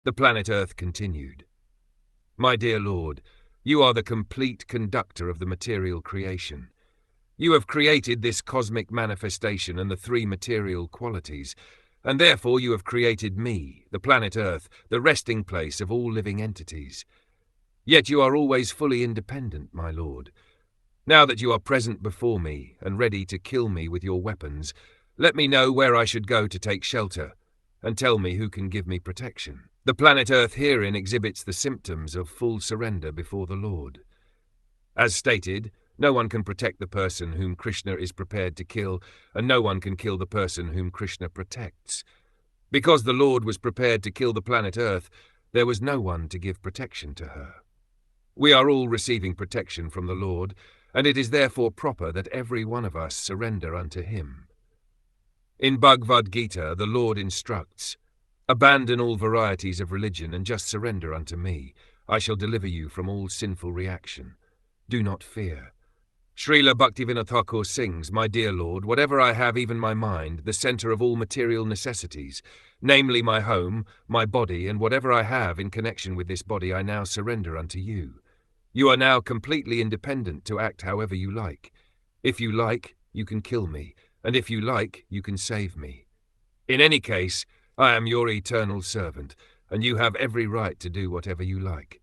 The planet Earth continued. My dear Lord, you are the complete conductor of the material creation. You have created this cosmic manifestation and the three material qualities, and therefore you have created me, the planet Earth, the resting place of all living entities. Yet you are always fully independent, my Lord. Now that you are present before me and ready to kill me with your weapons, let me know where I should go to take shelter, and tell me who can give me protection. The planet Earth herein exhibits the symptoms of full surrender before the Lord. As stated, no one can protect the person whom Krishna is prepared to kill, and no one can kill the person whom Krishna protects. Because the Lord was prepared to kill the planet Earth, there was no one to give protection to her. We are all receiving protection from the Lord, and it is therefore proper that every one of us surrender unto him. In Bhagavad Gita, the Lord instructs, "Abandon all varieties of religion and just surrender unto me. I shall deliver you from all sinful reaction. Do not fear." Srila Bhaktivinoda Thakur sings, "My dear Lord, whatever I have, even my mind, the center of all material necessities, namely my home, my body, and whatever I have in connection with this body, I now surrender unto you. You are now completely independent to act however you like. If you like, you can kill me, and if you like, you can save me. In any case, I am your eternal servant, and you have every right to do whatever you like."